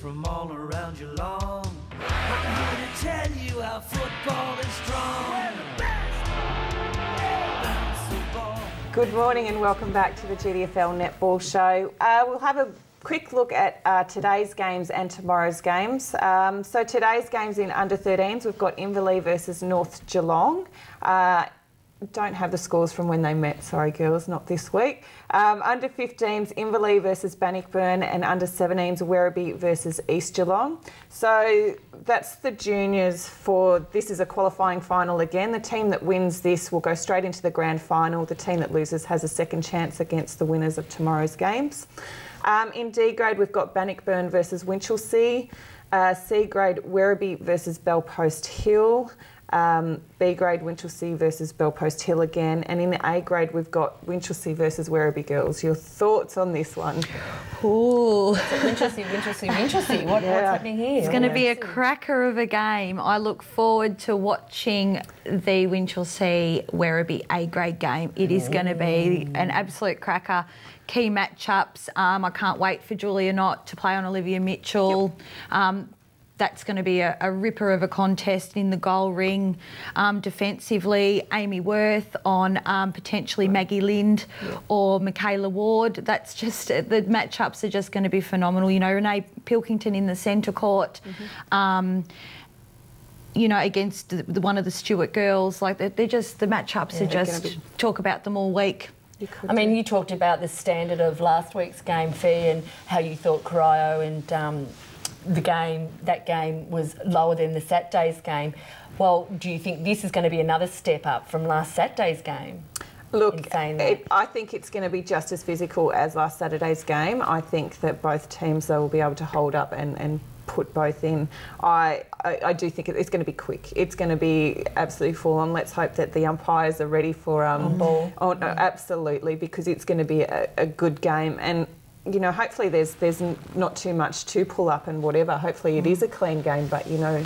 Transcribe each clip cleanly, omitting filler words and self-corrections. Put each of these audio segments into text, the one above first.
from all around your lawn. I'm here to tell you how football is strong. We're the best. Bounce the ball. Good morning and welcome back to the GDFL Netball Show. We'll have a quick look at today's games and tomorrow's games. So today's games in under 13s, we've got Inverleigh versus North Geelong. Don't have the scores from when they met, sorry girls, not this week. Under 15s, Inverleigh versus Bannockburn, and under 17s, Werribee versus East Geelong. So that's the juniors for, this is a qualifying final again. The team that wins this will go straight into the grand final. The team that loses has a second chance against the winners of tomorrow's games. In D grade, we've got Bannockburn versus Winchelsea. C grade, Werribee versus Bellpost Hill. B grade, Winchelsea versus Bellpost Hill again. And in the A grade, we've got Winchelsea versus Werribee girls. Your thoughts on this one? Ooh. Winchelsea. What's happening here? It's going to be a cracker of a game. I look forward to watching the Winchelsea Werribee A grade game. It is going to be an absolute cracker. Key matchups. I can't wait for Julia Knott to play on Olivia Mitchell. Yep. That's going to be a ripper of a contest in the goal ring. Defensively, Amy Worth on potentially Maggie Lind or Michaela Ward. That's just, the matchups are just going to be phenomenal. You know, Renee Pilkington in the centre court. You know, against one of the Stewart girls. Like, they're just, the matchups are just, talk about them all week. I mean, you talked about the standard of last week's game, Fee, and how you thought Corio and that game was lower than the Saturday's game. Well, do you think this is going to be another step up from last Saturday's game? Look, I think it's going to be just as physical as last Saturday's game. I think that both teams, though, will be able to hold up and put both in. I do think it's going to be quick. It's going to be absolutely full on. Let's hope that the umpires are ready for on ball. Oh, no, absolutely, because it's going to be a good game. And you know, hopefully there's not too much to pull up and whatever. Hopefully it is a clean game, but you know,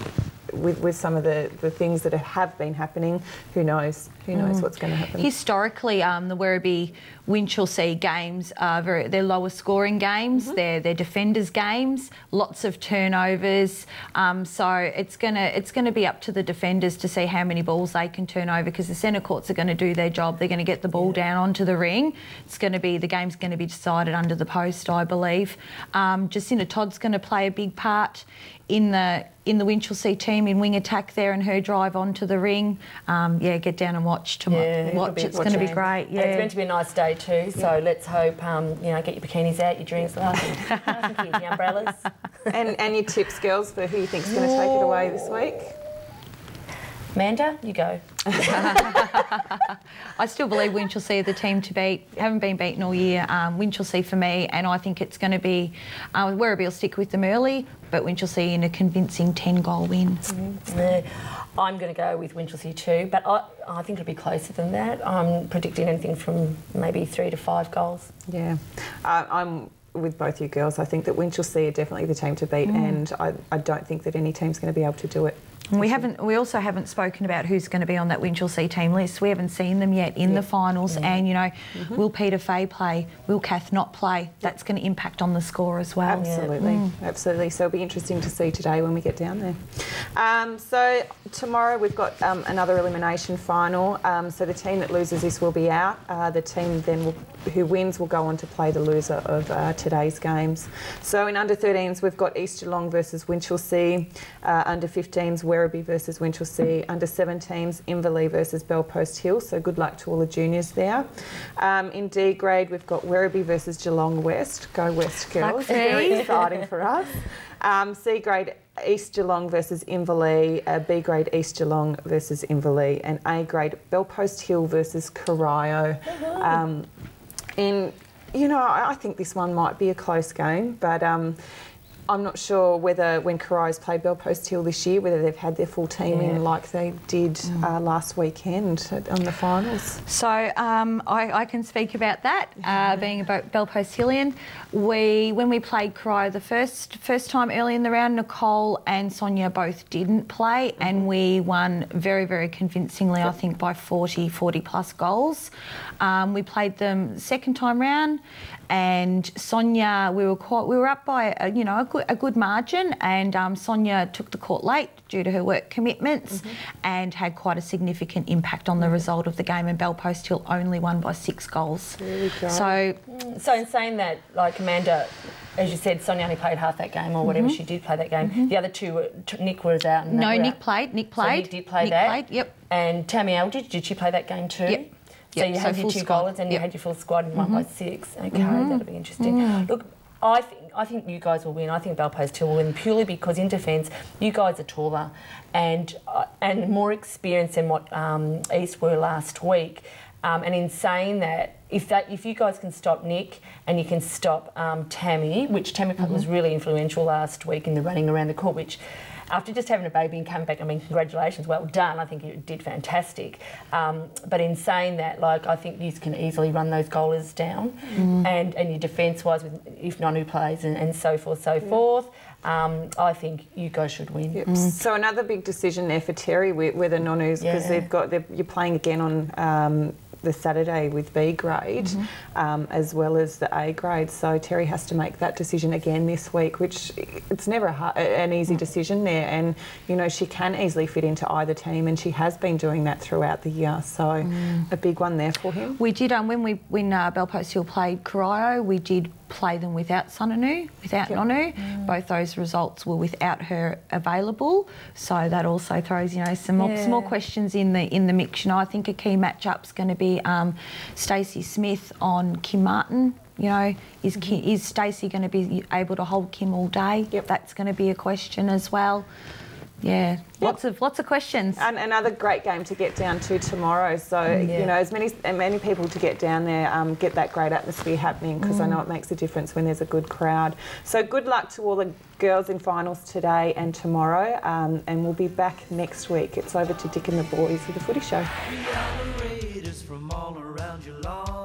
with some of the things that have been happening, who knows? Who knows what's going to happen? Historically, the Werribee Winchelsea games are they're lower scoring games. They're defenders' games. Lots of turnovers. So it's gonna be up to the defenders to see how many balls they can turn over, because the centre courts are going to do their job. They're going to get the ball down onto the ring. The game's going to be decided under the post, I believe. Jacinta Todd's going to play a big part in the Winchelsea team in wing attack there, and her drive onto the ring. Yeah, get down and watch tomorrow. It's going to be great. Yeah, and it's meant to be a nice day too. So let's hope you know, get your bikinis out, your drinks, nice and cute, the umbrellas. and your tips, girls, for who you think's going to take it away this week. Amanda, you go. I still believe Winchelsea are the team to beat. Haven't been beaten all year. Winchelsea for me, and I think it's going to be Werribee will stick with them early, but Winchelsea in a convincing 10-goal win. I'm going to go with Winchelsea too, but I think it'll be closer than that. I'm predicting anything from maybe 3 to 5 goals. Yeah, I'm with both you girls. I think that Winchelsea are definitely the team to beat, and I don't think that any team's going to be able to do it. We also haven't spoken about who's going to be on that Winchelsea team list. We haven't seen them yet in the finals, and you know, will Peter Fay play? Will Kath not play? That's going to impact on the score as well. Absolutely, absolutely. So it'll be interesting to see today when we get down there. So tomorrow we've got another elimination final. So the team that loses this will be out. The team then who wins will go on to play the loser of today's games. So in under 13s we've got East Geelong versus Winchelsea. Under 15s Werribee versus Winchelsea. Under 17s Inverleigh versus Bellpost Hill. So good luck to all the juniors there. In D grade we've got Werribee versus Geelong West. Go West girls. Very exciting for us. C grade East Geelong versus Inverleigh, B grade East Geelong versus Inverleigh, and A grade Bellpost Hill versus Corio. You know, I think this one might be a close game, but I'm not sure whether when Corio's played Bellpost Hill this year, whether they've had their full team in like they did last weekend on the finals. So I can speak about that, being a Bellpost Hillian. When we played Corio the first time early in the round, Nicole and Sonia both didn't play, and we won very, very convincingly, I think by 40 plus goals. We played them second time round, and Sonia, we were up by a good a good margin, and Sonia took the court late due to her work commitments and had quite a significant impact on the result of the game, and Bellpost Hill only won by 6 goals. There we go. So in saying that, like Amanda, as you said, Sonia only played half that game or whatever she did play that game. The other two, Nick was out. And No, Nick played. So Nick did play that. Played, yep. And Tammy Aldridge, did she play that game too? Yep. So you had your 2 goals and you had your full squad and won by 6. Okay, that'll be interesting. Look, I think you guys will win. I think Bellpost Hill will win purely because in defence, you guys are taller and more experienced than what East were last week. And in saying that, if you guys can stop Nick and you can stop Tammy, which Tammy was really influential last week in the running around the court, which after just having a baby and coming back, I mean, congratulations, well done. I think you did fantastic. But in saying that, like, I think you can easily run those goalers down, and your defence-wise, if Nonu plays and so forth, I think you guys should win. Yep. So another big decision there for Terry with the Nonus, because you're playing again on the Saturday with B grade as well as the A grade, so Terry has to make that decision again this week, which it's never an easy decision there, and you know she can easily fit into either team, and she has been doing that throughout the year, so a big one there for him. We did when Bellpost Hill played Corio, we did play them without Sunanu, without Nonu. Both those results were without her available, so that also throws some more questions in the mix. You know, I think a key matchup's going to be Stacey Smith on Kim Martin. You know, is Stacey going to be able to hold Kim all day? Yep. That's going to be a question as well. Yeah, lots of questions. And another great game to get down to tomorrow. So you know, as many people to get down there, get that great atmosphere happening, because I know it makes a difference when there's a good crowd. So good luck to all the girls in finals today and tomorrow, and we'll be back next week. It's over to Dick and the boys with the Footy Show. We are the raiders from all around your lawn.